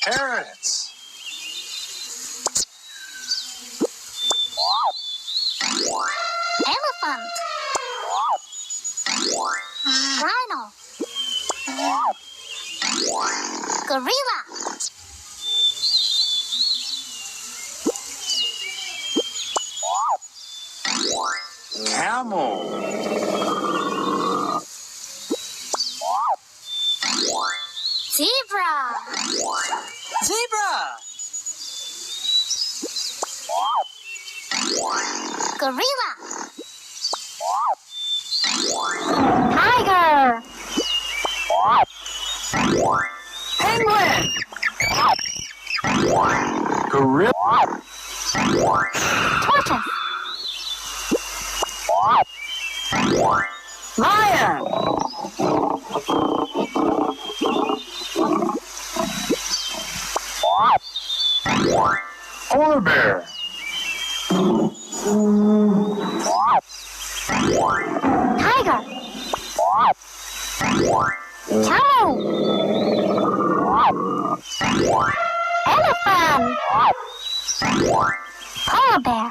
Parrots. Elephant. Rhino. Gorilla. Camel. Zebra. Zebra. Gorilla. Tiger. Penguin. Gorilla. Tortoise. Lion. Polar bear. Tiger. Camel. Elephant. Polar bear.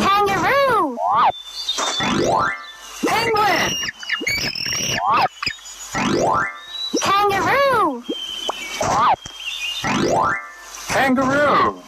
Kangaroo. Penguin. Kangaroo. Kangaroo.